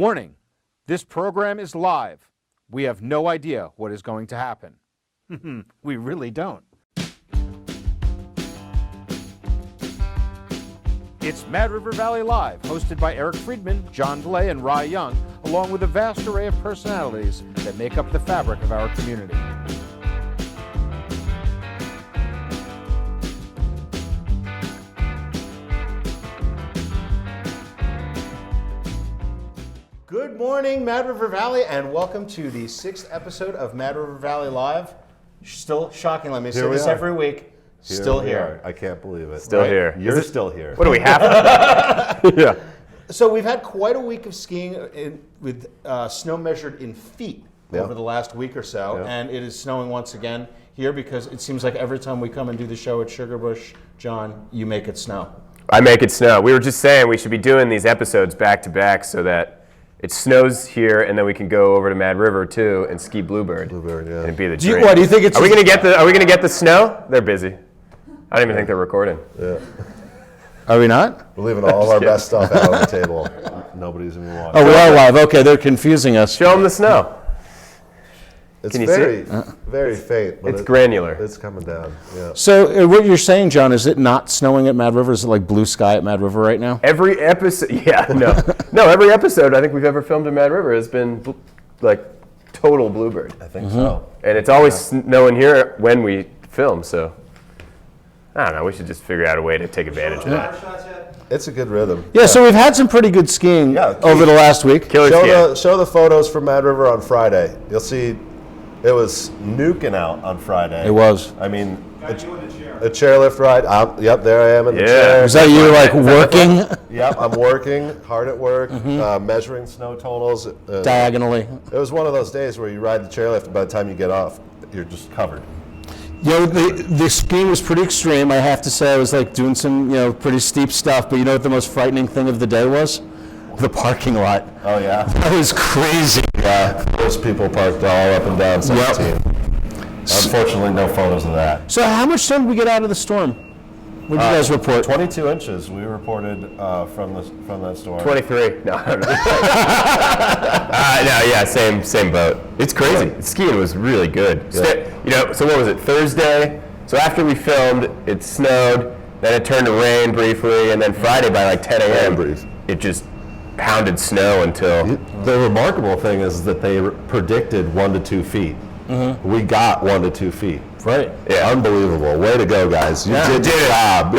Warning, this program is live. We have no idea what is going to happen. We really don't. It's Mad River Valley Live, hosted by Eric Friedman, John DeLay, and Rye Young, along with a vast array of personalities that make up the fabric of our community. Good morning, Mad River Valley, and welcome to the 6th episode of Mad River Valley Live. Still shocking, let me say this every week. Still here. I can't believe it. Still here. You're still here. What do we have? Yeah. So we've had quite a week of skiing with snow measured in feet over the last week or so, and it is snowing once again here because it seems like every time we come and do the show at Sugarbush, John, you make it snow. I make it snow. We were just saying we should be doing these episodes back to back so that it snows here, and then we can go over to Mad River too and ski Bluebird. Bluebird, yeah. And it'd be the dream. Why do you think it's? Are we gonna get the snow? They're busy. I don't even think they're recording. Yeah. Are we not? We're leaving all of our best stuff out on the table. Nobody's even watching. Oh, we are live. Okay, they're confusing us. Show them the snow. It's Can you very, see? very faint. But It's granular. It's coming down. Yeah. So what you're saying, John, is it not snowing at Mad River? Is it like blue sky at Mad River right now? Every episode, no. Every episode I think we've ever filmed in Mad River has been like total Bluebird. I think so. And it's always snowing here when we film, so I don't know. We should just figure out a way to take advantage of that. It's a good rhythm. Yeah, so we've had some pretty good skiing over the last week. Show the photos from Mad River on Friday. You'll see it was nuking out on Friday. It was. I mean, a chairlift ride. Yep, there I am in the chair. Is that you like working? Yep, I'm working, hard at work, measuring snow totals. Diagonally. It was one of those days where you ride the chairlift, and by the time you get off, you're just covered. The skiing was pretty extreme. I have to say, I was like doing some pretty steep stuff. But you know what the most frightening thing of the day was? The parking lot. Oh yeah, that was crazy. Yeah, those people parked all up and down 17. Yep. Unfortunately, no photos of that. So how much snow did we get out of the storm? What did you guys report? 22 inches we reported from that storm. 23. No, I don't know. No, yeah, same boat. It's crazy. Skiing was really good. Yeah. So what was it? Thursday. So after we filmed, it snowed. Then it turned to rain briefly, and then Friday by like 10 a.m. it just pounded snow until. The remarkable thing is that they predicted 1 to 2 feet. Mm-hmm. We got 1 to 2 feet. Right. Yeah. Unbelievable. Way to go, guys. You did your job. The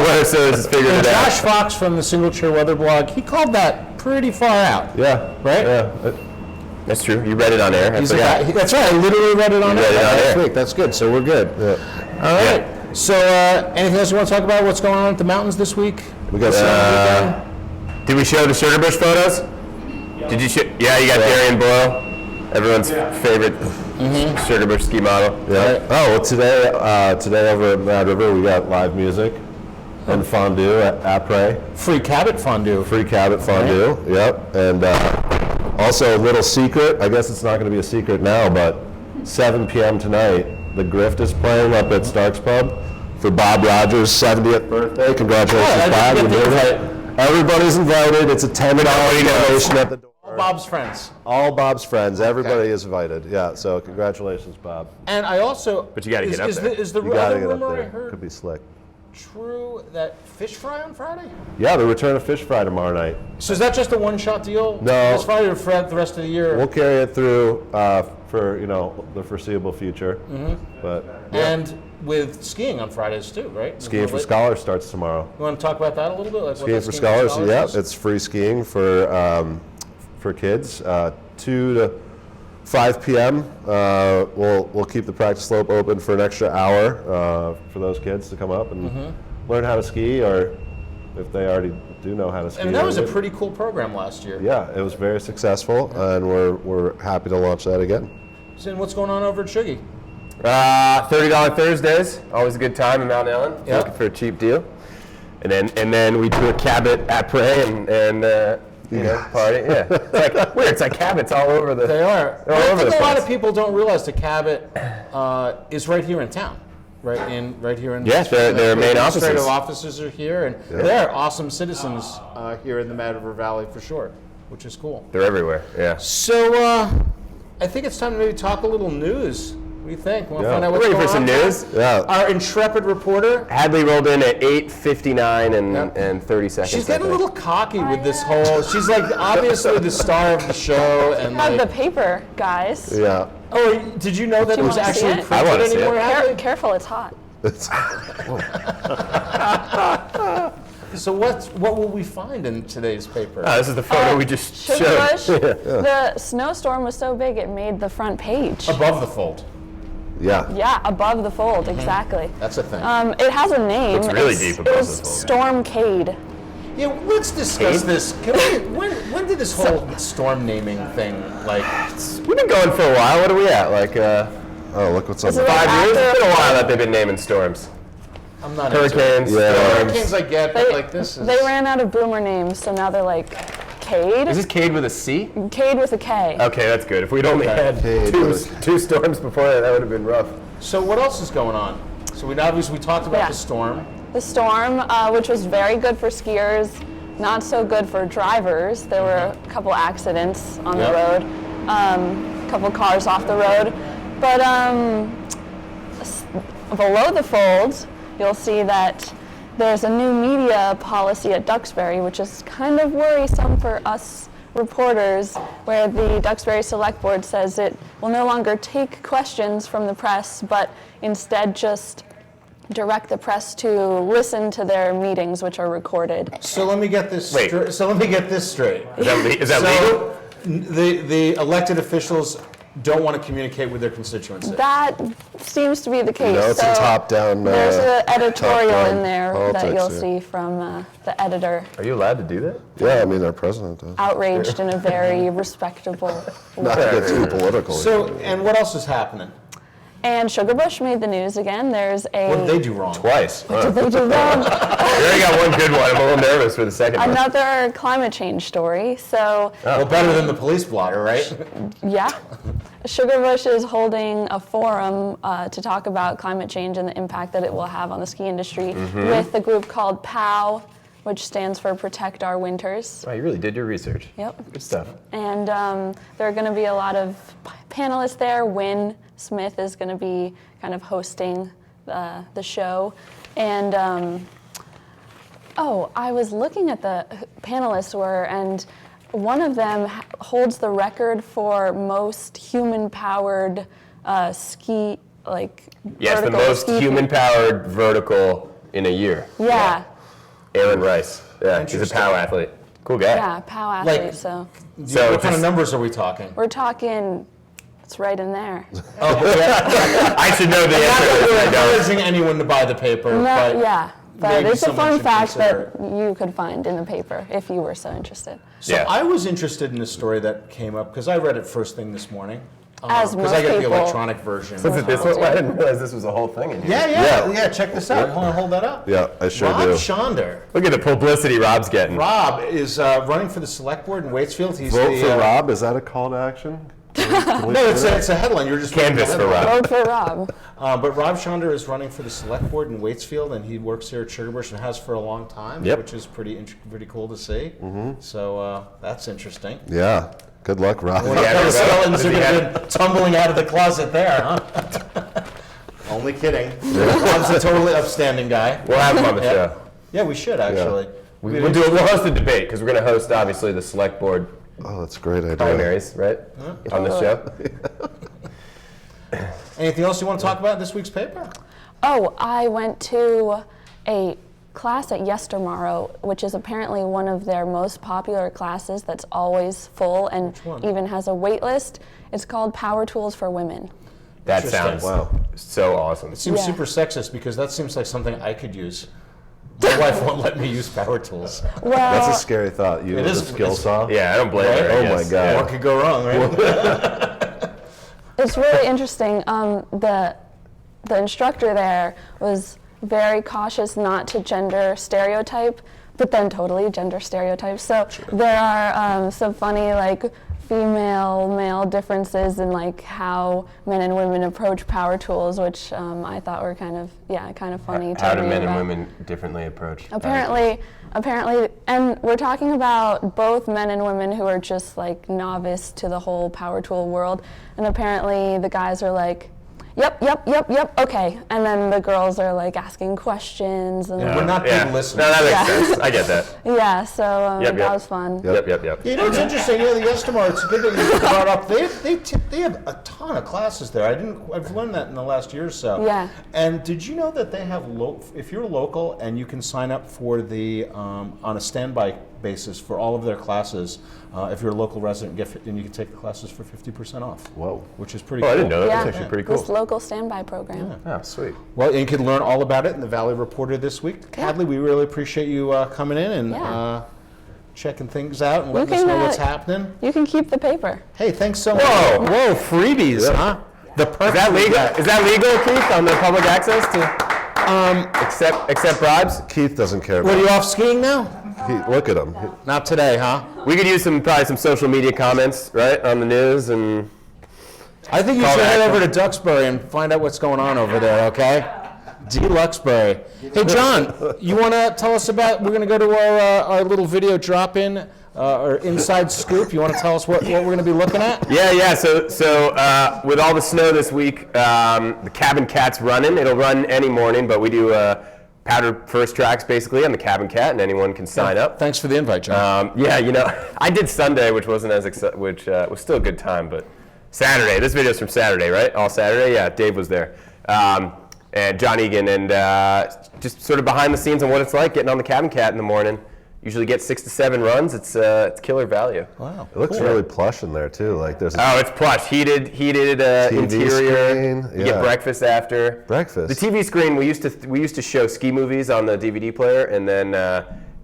weather service figured it out. Josh Fox from the Single Chair Weather blog, he called that pretty far out. Yeah. Right? Yeah. That's true. You read it on air. That's right. I literally read it on air last week. That's good. So we're good. Yeah. All right. Yeah. So anything else you want to talk about? What's going on at the mountains this week? We got Did we show the Sugarbush photos? Did you Yeah, you got Darian Blow. Everyone's favorite Sugarbush ski model. Yeah. Right. Oh, well, today over at Mad River, we got live music and fondue at Après. Free Cabot fondue. Right. Yep. And also a little secret. I guess it's not going to be a secret now, but 7 p.m. tonight, the Grift is playing up at Stark's Pub for Bob Rogers' 70th birthday. Congratulations, Bob. Everybody's invited. It's a $10 donation at the door. Bob's friends. All Bob's friends. Everybody is invited. Yeah, so congratulations, Bob. And I also... But you got to get up there. Is the other rumor I heard could be slick. True that fish fry on Friday? Yeah, the return of fish fry tomorrow night. So is that just a one-shot deal? No. Fish fry or for the rest of the year? We'll carry it through for the foreseeable future. Mm-hmm. But and with skiing on Fridays too, right? Skiing for Scholars starts tomorrow. You want to talk about that a little bit? Like skiing for Scholars, yeah. It's free skiing for kids, 2 to 5 p.m. We'll keep the practice slope open for an extra hour for those kids to come up and learn how to ski, or if they already do know how to ski. And that was a pretty cool program last year. Yeah, it was very successful, and we're happy to launch that again. So what's going on over at Shuggy? $30 Thursdays, always a good time in Mount Ellen. Yep. Looking for a cheap deal. And then we do a Cabot Après and party. Yeah, it's like weird. It's like Cabots all over the. They are. All over the place. A lot of people don't realize the Cabot is right here in town. Right here in. Yes, their main offices. Administrative offices are here, and they're awesome citizens here in the Mad River Valley for sure. which is cool. They're everywhere, yeah. So I think it's time to maybe talk a little news. What do you think? Want to find out what's Ready going for some on? news? Yeah. Our intrepid reporter. Hadley rolled in at 8:59 and 30 seconds. She's getting a little cocky with this whole. She's like obviously the star of the show, and I have like. the paper, guys. Yeah. Oh, did you know that Do it you was wanna see actually it? I wanna printed see it. anymore? Hadley? Careful, it's hot. So what will we find in today's paper? Oh, this is the photo we just showed. Sugarbush, the snowstorm was so big it made the front page. Above the fold. Yeah. Yeah, above the fold, exactly. That's a thing. It has a name. Looks really deep above It was the fold. Stormcade. Yeah, let's discuss Cade? this. When did this whole storm naming thing like? We've been going for a while. What are we at? Like Oh, look what's on Is the it 5 years? after- It's been a while that they've been naming storms. I'm not Hurricanes, Into it. Yeah. Hurricanes I get, but like this is. They ran out of boomer names, so now they're like Cade. Is this Cade with a C? Cade with a K. Okay, that's good. If we'd only had Cade with two storms before that would have been rough. So what else is going on? So we talked about Yeah. the storm. The storm, which was very good for skiers, not so good for drivers. There were a couple accidents on the Yep. road, a couple cars off the road. But below the fold, you'll see that there's a new media policy at Duxbury, which is kind of worrisome for us reporters, where the Duxbury Select Board says it will no longer take questions from the press, but instead just direct the press to listen to their meetings, which are recorded. So let me get this. Wait. So let me get this straight. Is that legal? The elected officials don't want to communicate with their constituency. That seems to be the case. No, it's a top-down, There's an editorial top-down in there that politics, you'll yeah. see from the editor, Are you allowed to do that? Yeah, I mean, our president does. outraged in a very respectable Not to way. get too political. So, and what else is happening? And Sugarbush made the news again. There's a What did they do wrong? Twice. Huh. They do wrong. We already got one good one. I'm a little nervous for the second one. Another climate change story. So Well, better than the police blotter, right? yeah, Sugarbush is holding a forum to talk about climate change and the impact that it will have on the ski industry with a group called POW, which stands for Protect Our Winters. Wow, you really did your research. Yep. Good stuff. And there are going to be a lot of panelists there. Wynn Smith is going to be kind of hosting the show. And I was looking at the panelists and one of them holds the record for most human-powered ski, like Yes, the vertical most ski- human-powered vertical in a year. Yeah, Aaron Rice. Yeah, he's a Interesting. POW athlete. Cool guy. yeah, POW athlete. Like- So So What kind of just- numbers are we talking? we're talking. It's right in there. I should know the Not answer. that to we're this, I don't. encouraging anyone to buy the paper, No, but yeah, but maybe it's a someone fun should fact consider that you could find in the paper if you were so interested. So Yeah. I was interested in a story that came up because I read it first thing this morning. As Because most I get the people- electronic version. Was it this one? I didn't realize this was a whole thing in here. Yeah. Check this out. Hold that up. Yeah, I sure Rob do. Schonder. Look at the publicity Rob's getting. Rob is running for the select board in Waitsfield. He's Vote the, for Rob, is that a call to action? No, it's a headline. You're just reading Canvas the for headline. Rob. Vote for Rob. But Rob Schonder is running for the select board in Waitsfield, and he works here at Sugarbush and has for a long time, Yep. which is pretty cool to see. So that's interesting. Yeah, good luck, Rob. Yeah, The skeletons are Does he have- gonna be tumbling out of the closet there, huh? Only kidding. Rob's a totally upstanding guy. We'll have him on the Yeah. show. Yeah, we should actually. We'll host a debate because we're going to host obviously the select board Oh, that's a great idea. primaries, right? On the show. Anything else you want to talk about in this week's paper? Oh, I went to a class at Yestermorrow, which is apparently one of their most popular classes that's always full and one? even has a wait list. It's called Power Tools for Women. That Interesting. sounds Wow. so awesome. It seems Yeah. super sexist because that seems like something I could use. My wife won't let me use power tools. Well, That's a scary thought. You It with is- a skill it's- saw? Yeah, I don't blame her. I Oh my guess. God. What could go wrong, right? it's really interesting. The instructor there was very cautious not to gender stereotype, but then totally gender stereotype. So there are some funny female-male differences in like how men and women approach power tools, which I thought were kind of funny. How do read men and about. women differently approach? Apparently, and we're talking about both men and women who are just like novice to the whole power tool world, and apparently the guys are like, yep, okay, and then the girls are like asking questions. And We're not big listeners. No, that makes sense. I get that. yeah, so Yep. that was fun. Yep. You know, it's interesting. The Estimar, it's good that you brought up. They have a ton of classes there. I've learned that in the last year or so. Yeah. And did you know that they have if you're local and you can sign up for the on a standby basis for all of their classes, if you're a local resident, and you can take the classes for 50% off. Whoa. Which is pretty Oh, cool. I didn't know that. Yeah, That's actually pretty cool. this local standby program. Oh, sweet. Well, and you can learn all about it in the Valley Reporter this week. Hadley, we really appreciate you coming in and checking things out and letting us know what's happening. You can keep the paper. Hey, thanks so much. Whoa, freebies, huh? The Is that legal? Is that legal, Keith, on the public access to accept bribes? Keith doesn't care What, are about you off skiing now? Look at him. Not today, huh? We could use probably some social media comments, right, on the news and. I think you Call should to head action. over to Duxbury and find out what's going on over there, okay? Duxbury. Hey, John, you want to tell us about, we're going to go to our little video drop-in, our inside scoop. You want to tell us what we're going to be looking at? Yeah. So with all the snow this week, the Cabin Cat's running. It'll run any morning, but we do powder first tracks basically on the Cabin Cat, and anyone can sign up. Thanks for the invite, John. I did Sunday, which wasn't as which was still a good time, but Saturday. This video's from Saturday, right? All Saturday. Yeah, Dave was there, and John Egan, and just sort of behind the scenes on what it's like getting on the Cabin Cat in the morning. Usually get 6 to 7 runs. It's killer value. Wow. It looks really plush in there too. Like there's Oh, it's plush. Heated TV interior. screen, You get breakfast after. breakfast. The TV screen. We used to show ski movies on the DVD player, and then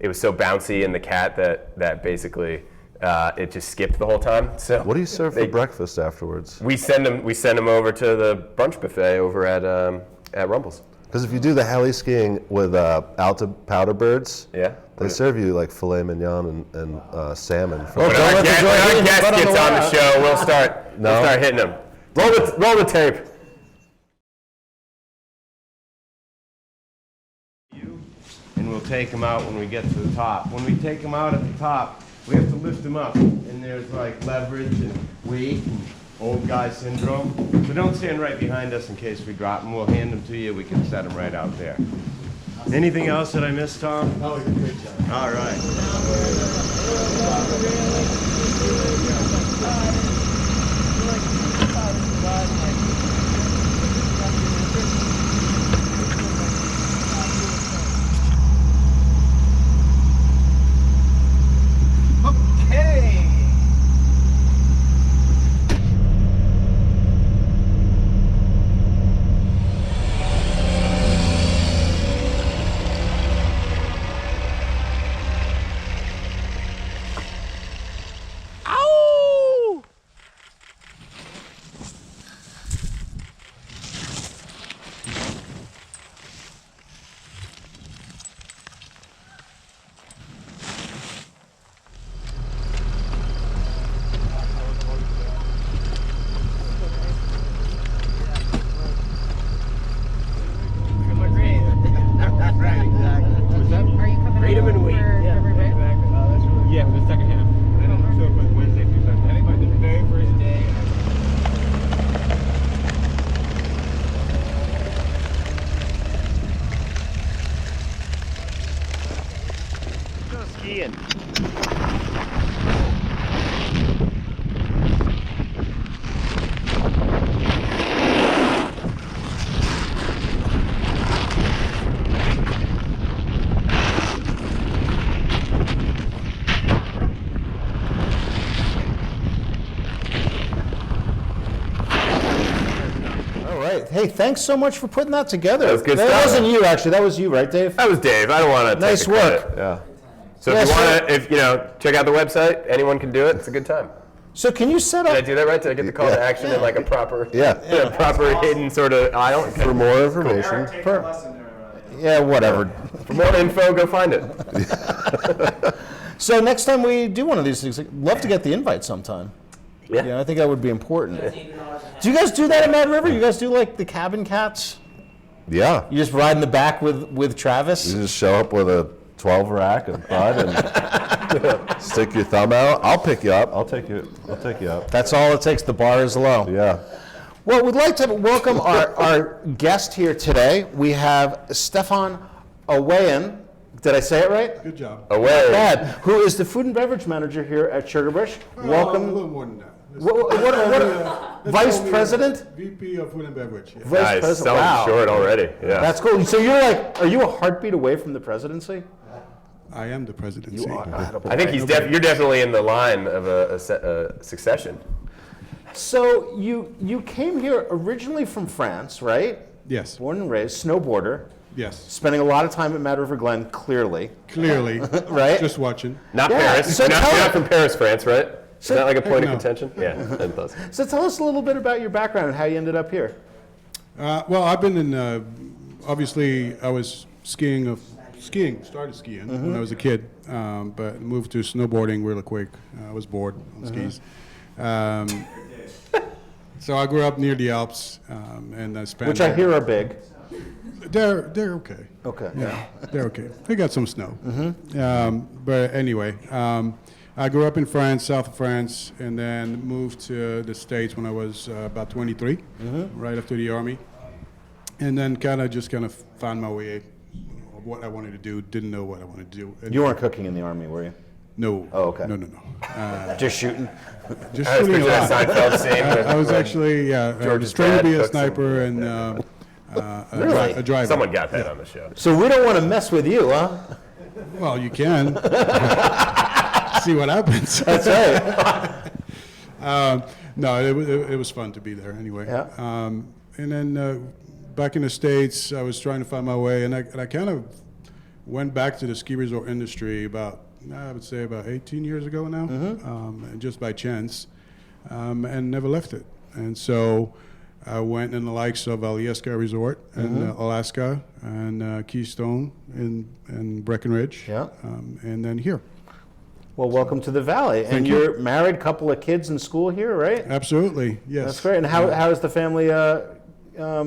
it was so bouncy in the Cat that basically it just skipped the whole time. So What do you serve for breakfast afterwards? we send them over to the brunch buffet over at Rumble's. Because if you do the heli skiing with Alta powder birds, Yeah. they serve you like filet mignon and salmon. For When don't our let the guest, joy when our hit you, guest put on gets the on the wire. show, we'll start hitting them. Roll the tape. And we'll take them out when we get to the top. When we take them out at the top, we have to lift them up. And there's like leverage and weight and old guy syndrome. So don't stand right behind us in case we drop them. We'll hand them to you. We can set them right out there. Anything else that I missed, Tom? Oh, you did a great job. All right. Freedom and weight. Yeah, for the second half. I don't know, so Wednesday through Sunday. I think by the very first day. Go skiing. All right. Hey, thanks so much for putting that together. That was good That stuff. wasn't you, actually. That was you, right, Dave? That was Dave. I don't want to. Nice work. Yeah. So Yeah, if you so- want to, check out the website. Anyone can do it. It's a good time. So can you set Did I up? do that right? Did I get the call to Yeah. action in like a proper, Yeah. proper hidden sort of aisle? For more information, Yeah, whatever. For more info, go find it. So next time we do one of these things, I'd love to get the invite sometime. Yeah, I think that would be important. Do you guys do that at Mad River? You guys do like the cabin cats? Yeah. You just ride in the back with Travis? You just show up with a 12 rack of bud and stick your thumb out. I'll pick you up. I'll take you up. That's all it takes. The bar is low. Yeah. Well, we'd like to welcome our guest here today. We have Stefan Awayan. Did I say it right? Good job. Away. Bad. Who is the food and beverage manager here at Sugarbush. A Welcome. little more than that. What Vice President? VP of Food and Beverage. Yeah. Vice Nice. President. Selling Wow. short already. Yeah. That's cool. So you're like, are you a heartbeat away from the presidency? I am the presidency. I think you're definitely in the line of a succession. So you came here originally from France, right? Yes. Born and raised, snowboarder, Yes. spending a lot of time at Mad River Glen, clearly. Clearly. Right? Just watching. Not Yeah, Paris. so You're tell not us- from Paris, France, right? Is that like a point of no. contention? Yeah, it does. So tell us a little bit about your background and how you ended up here. Well, I've been in. Obviously, I was started skiing when I was a kid, but moved to snowboarding really quick. I was bored on skis. So I grew up near the Alps, and I spent. Which I hear are big. They're okay. Okay. Yeah, they're okay. They got some snow. But anyway, I grew up in France, south of France, and then moved to the States when I was about 23, right after the Army. And then kind of found my way of what I wanted to do, didn't know what I wanted to do. And You weren't cooking in the Army, were you? No. Oh, okay. No. Just shooting? Just I was shooting a picturing that lot. Seinfeld scene. I was actually, I was trained to be a cooks sniper and Really? a driver. Someone got that on the show. So we don't want to mess with you, huh? Well, you can. See what happens. That's right. No, it was fun to be there anyway. Yeah. And then back in the States, I was trying to find my way, and I kind of went back to the ski resort industry I would say about 18 years ago now, and just by chance, and never left it. And so I went in the likes of Alyeska Resort in Alaska and Keystone in Breckenridge, Yeah. and then here. Well, welcome to the Valley. And Thank you. you're married, couple of kids in school here, right? Absolutely, yes. That's great. And how is the family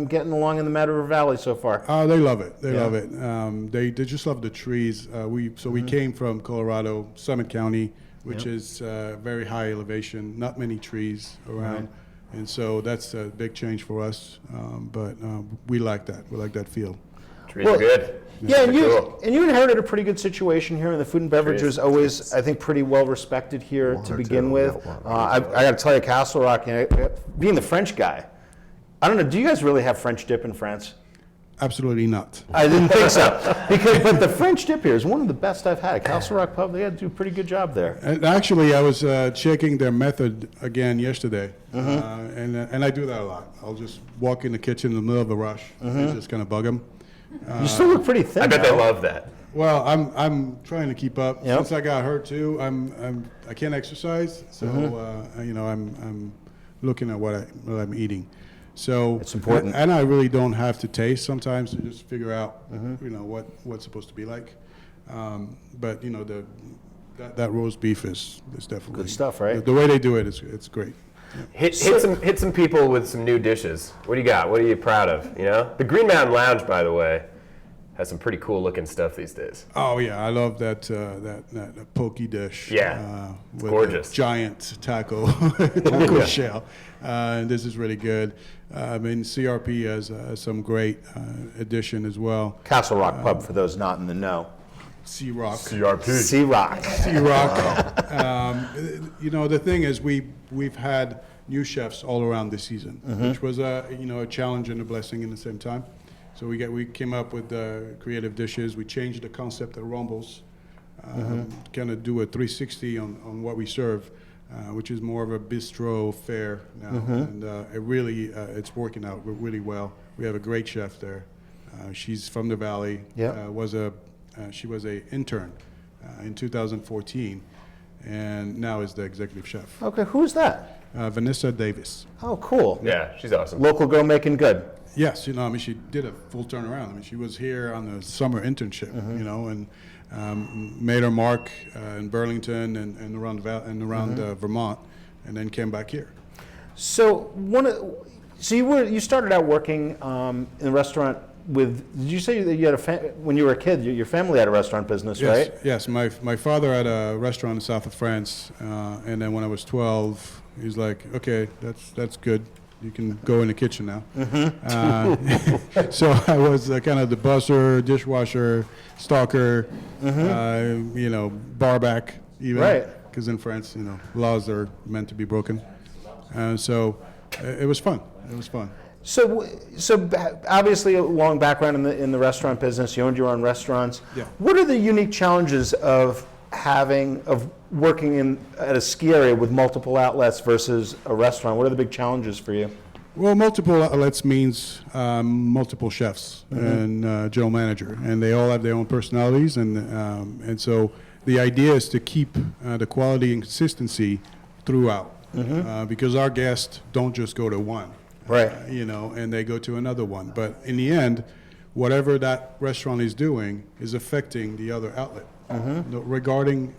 getting along in the Mad River Valley so far? They love it. They Yeah. love it. They just love the trees. We came from Colorado, Summit County, which is very high elevation, not many trees around, and so that's a big change for us. But we like that. We like that feel. Trees are good. Yeah, and Cool. you inherited a pretty good situation here, and the food and beverage Trees. was always, I think, pretty well respected here to begin with. I got to tell you, Castle Rock, being the French guy, I don't know, do you guys really have French dip in France? Absolutely not. I didn't think so. But the French dip here is one of the best I've had. Castle Rock Pub, they had to do a pretty good job there. And actually, I was checking their method again yesterday, and I do that a lot. I'll just walk in the kitchen in the middle of a rush and just kind of bug them. You still look pretty thin. I bet they though. love that. Well, I'm trying to keep up. Yep. Since I got hurt too, I can't exercise, so I'm looking at what I'm eating. So It's important. and I really don't have to taste sometimes to just figure out what's supposed to be like. But that roast beef is definitely Good stuff, right? The way they do it is it's great. Hit some people with some new dishes. What do you got? What are you proud of? The Green Mountain Lounge, by the way, has some pretty cool looking stuff these days. Oh yeah, I love that pokey dish. Yeah, it's with gorgeous. a giant taco shell. And this is really good. I mean, CRP has some great addition as well. Castle Rock Pub, for those not in the know. Sea Rock. CRP. Sea Rock. Sea Rock. The thing is, we've had new chefs all around this season, which was a challenge and a blessing in the same time. So we came up with creative dishes. We changed the concept of rumbles, kind of do a 360 on what we serve, which is more of a bistro fare now, and it really it's working out really well. We have a great chef there. She's from the Valley. Yep. She was a intern in 2014, and now is the executive chef. Okay, who's that? Vanessa Davis. Oh, cool. Yeah, she's awesome. Local girl making good. Yes, she did a full turnaround. She was here on the summer internship, and made her mark in Burlington and around Vermont. and then came back here. So you started out working in a restaurant with. Did you say that you had when you were a kid? Your family had a restaurant business, Yes, right? yes. My father had a restaurant in the south of France, and then when I was 12, he was like, "Okay, that's good. You can go in the kitchen now." So I was kind of the busser, dishwasher, stalker, barback, even. Right. Because in France, laws are meant to be broken. So it was fun. It was fun. So obviously a long background in the restaurant business. You owned your own restaurants. Yeah. What are the unique challenges of working at a ski area with multiple outlets versus a restaurant? What are the big challenges for you? Well, multiple outlets means multiple chefs and general manager, and they all have their own personalities, and so the idea is to keep the quality and consistency throughout, because our guests don't just go to one, right? And they go to another one. But in the end, whatever that restaurant is doing is affecting the other outlet, regarding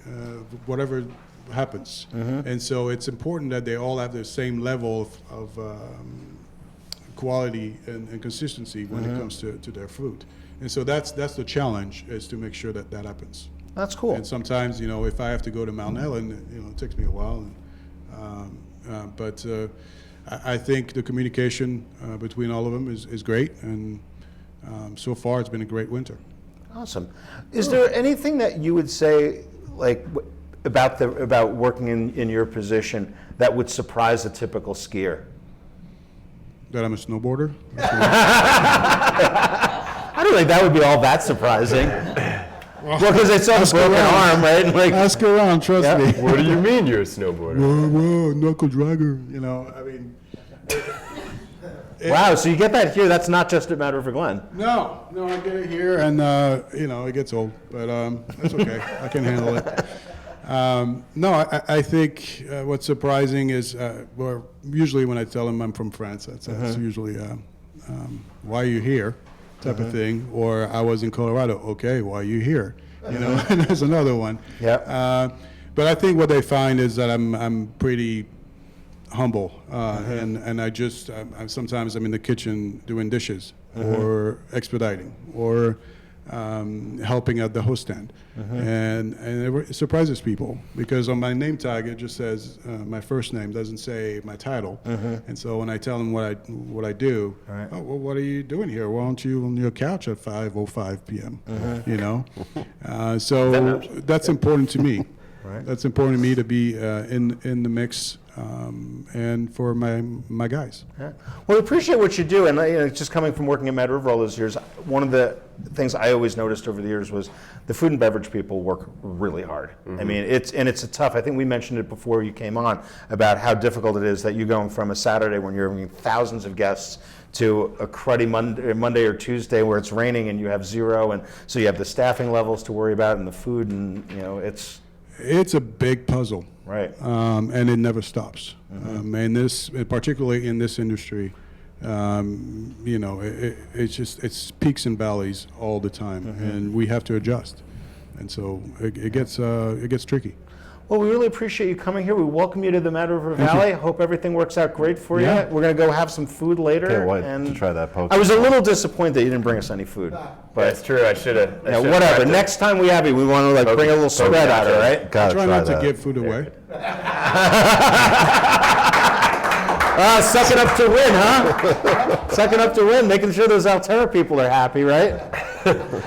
whatever happens. And so it's important that they all have the same level of quality and consistency when it comes to their food. And so that's the challenge, is to make sure that happens. That's cool. And sometimes, if I have to go to Mount Ellen, it takes me a while. But I think the communication between all of them is great, and so far it's been a great winter. Awesome. Is there anything that you would say, like, about working in your position that would surprise a typical skier? That I'm a snowboarder? I don't think that would be all that surprising. Well, because it's on a broken arm, right? Like, ask around, trust me. What do you mean you're a snowboarder? Whoa, knuckle dragger, wow, so you get that here. That's not just at Mad River Glen. No, I get it here, and it gets old, but that's okay. I can handle it. I think what's surprising is, usually when I tell them I'm from France, that's usually, why are you here, type of thing, or I was in Colorado. Okay, why are you here? And there's another one. Yeah. But I think what they find is that I'm pretty humble, and I just sometimes I'm in the kitchen doing dishes, or expediting, or helping at the host stand, and it surprises people, because on my name tag it just says my first name, doesn't say my title, and so when I tell them what I do, oh, well, what are you doing here? Why aren't you on your couch at 5:05 p.m.? So that's important to me. Right. That's important to me to be in the mix, and for my guys. Yeah. Well, I appreciate what you do, and just coming from working at Mad River all those years, one of the things I always noticed over the years was the food and beverage people work really hard. I mean, it's a tough. I think we mentioned it before you came on about how difficult it is that you're going from a Saturday when you're having thousands of guests to a cruddy Monday or Tuesday where it's raining and you have zero, and so you have the staffing levels to worry about and the food, and it's a big puzzle, right? And it never stops. And particularly in this industry, it's peaks and valleys all the time, and we have to adjust. And so it gets tricky. Well, we really appreciate you coming here. We welcome you to the Mad River Valley. Hope everything works out great for you. We're going to go have some food later. Can't wait to try that poke. I was a little disappointed that you didn't bring us any food. But that's true. I should have. Whatever. Next time we have you, we want to bring a little spread out, all right? Try not to give food away. Sucking up to win, huh? Sucking up to win, making sure those Alterra people are happy, right?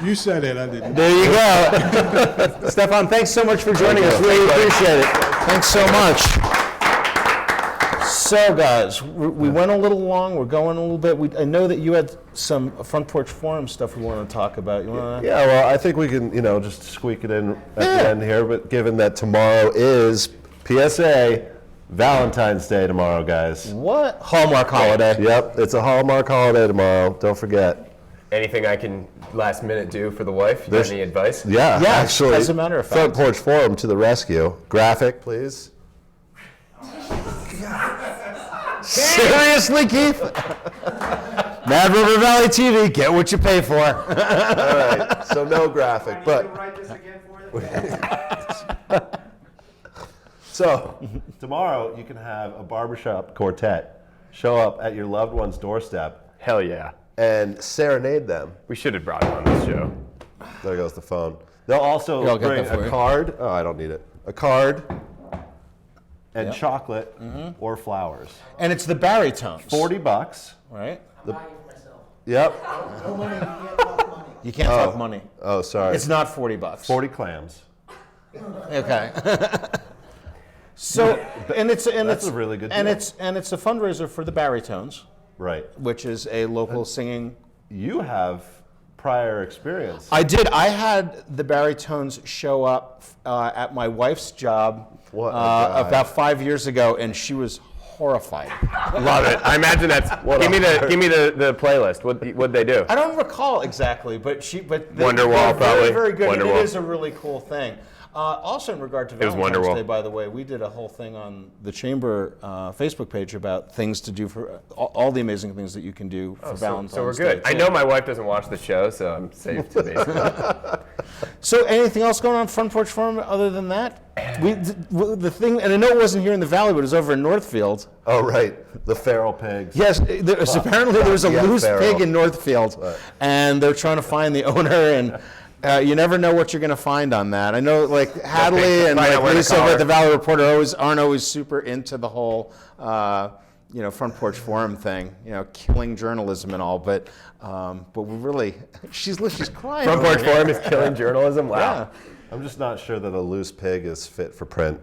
You said it, I didn't. There you go. Stefan, thanks so much for joining us. Really appreciate it. Thanks so much. So, guys, we went a little long. We're going a little bit. I know that you had some Front Porch Forum stuff we want to talk about. Yeah, well, I think we can, just squeak it in at the end here. But given that tomorrow is PSA, Valentine's Day tomorrow, guys. What? Hallmark holiday. Yep, it's a Hallmark holiday tomorrow. Don't forget. Anything I can last minute do for the wife? You have any advice? Yeah, yes, actually. as a matter of fact. Front Porch Forum to the rescue. Graphic, please. Seriously, Keith? Mad River Valley TV, get what you pay for. All right, so no graphic, but. Write this again for them? So tomorrow you can have a barbershop quartet show up at your loved one's doorstep Hell yeah. and serenade them. We should have brought him on this show. There goes the phone. They'll also Here, I'll get bring that for a you. card. Oh, I don't need it. A card and chocolate or flowers. And it's the barytones. $40. Right? Yep. You can't talk money. Oh, sorry. It's not $40. 40 clams. Okay. So, That's a really good and deal. it's a fundraiser for the barytones, Right. which is a local singing. You have prior experience. I did. I had the barytones show up at my wife's job What a guy. about 5 years ago, and she was horrified. Love it. I imagine that's. give me the playlist. What'd they do? I don't recall exactly, but Wonderwall, they're probably. very good. Wonderwall. It is a really cool thing. Also, in regard to was Valentine's Wonderwall. Day, by the way, we did a whole thing on the Chamber Facebook page about things to do for all the amazing things that you can do for Valentine's Day. So we're good. I too. know my wife doesn't watch the show, so I'm safe to be. So, anything else going on Front Porch Forum other than that? The thing, and I know it wasn't here in the Valley, but it was over in Northfield. Oh, right. The feral pigs. Yes, apparently there was a Yeah, loose feral. pig in Northfield, and they're trying to find the owner, and you never know what you're going to find on that. I know, like, Hadley and Find out like where to Lisa call over her. at the Valley Reporter aren't always super into the whole, Front Porch Forum thing, killing journalism and all, but we really, she's crying. Front over Porch here. Forum is killing journalism. Wow. Yeah, I'm just not sure that a loose pig is fit for print.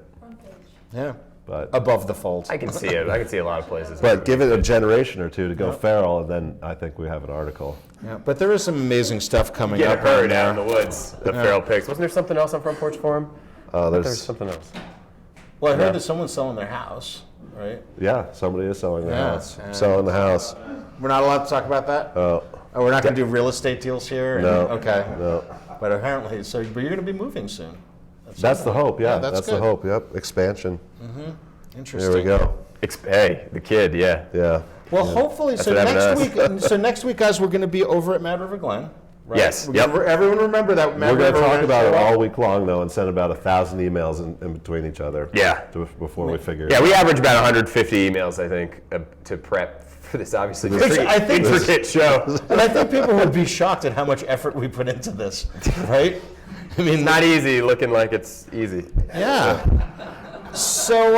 yeah. But Above the fold. I can see it. I can see a lot of places. give it a generation or two to go feral, and then I think we have an article. Yeah, but there is some amazing stuff coming Get up. a bird on out in there. the woods. The feral pigs. Wasn't there something else on Front Porch Forum? There's There's something else. Well, I heard that someone's selling their house, right? somebody is selling their Yeah, house. and- Selling the house. We're not allowed to talk about that? Oh, We're not going to do real estate deals here? No. Okay. no. But apparently, but you're going to be moving soon. That's the hope. Yeah, that's that's the good. hope. Yep. Expansion. Interesting. There we go. Hey, the kid, yeah. Yeah. Well, hopefully, so what happened next to us. week, guys, we're going to be over at Mad River Glen. Right? Yes, We're yep. gonna- everyone remember that Mad We're going River. to talk about it show up. all week long, though, and send about 1,000 emails in between each other. Yeah. Before we figure it Yeah, out. we average about 150 emails, I think, to prep for this obviously Which very I think- intricate show. And I think people would be shocked at how much effort we put into this, right? I mean, Not easy, looking like it's easy. yeah. So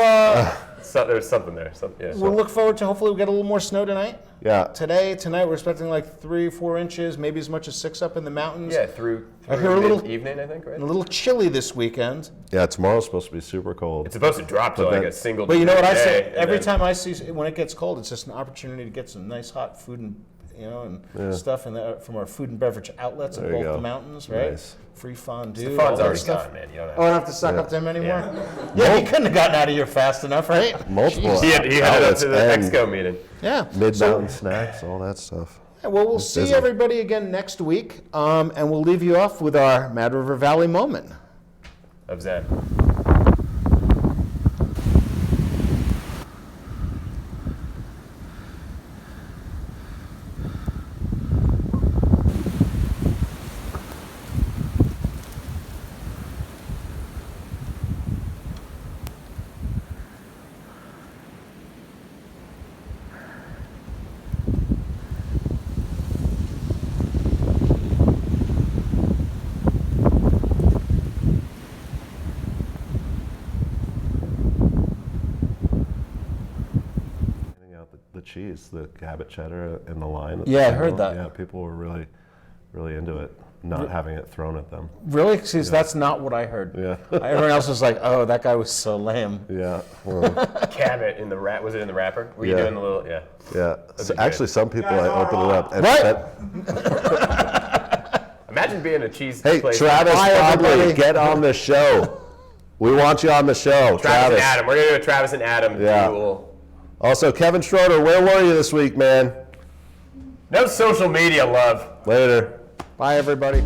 So, there's something there. we'll look forward to hopefully we get a little more snow tonight. Yeah. Tonight we're expecting like 3 or 4 inches, maybe as much as 6 up in the mountains. Yeah, through I hear a little- evening, I think, right? A little chilly this weekend. Yeah, tomorrow's supposed to be super cold. It's supposed to drop to But like then- a single. But you know what I day, say? and Every then- time I see when it gets cold, it's just an opportunity to get some nice hot food and stuff from our food and beverage outlets in There you both go. the mountains, right? Nice. Free fondue. The all fun's that already stuff. gone, man. You don't have Oh, I don't have to suck up to him anymore. Yeah. Yeah, he couldn't have gotten out of here fast enough, right? Multiple He headed up outlets to the and Exco meeting. Yeah. mid-mountain snacks, all that stuff. Well, we'll see busy. everybody again next week, and we'll leave you off with our Mad River Valley moment. Of Zen. Handing out the cheese, the Cabot cheddar in the line. at the Yeah, I heard table. that. Yeah, people were really, really into it, not having it thrown at them. Really? Because that's not what I heard. Yeah. Everyone else was like, "Oh, that guy was so lame." Yeah. Well, Cabot in the wrap. Was it in the wrapper? Were you Yeah. doing the little? Yeah. yeah. So good. actually, some people I opened it up and What? Imagine being a cheese Hey, place. Travis Hi, Bodley, everybody. get on the show. We want you on the show, Travis and Adam. We're gonna do a Travis and Adam Yeah. duel. Also, Kevin Schroeder, where were you this week, man? No social media love. Later. Bye, everybody.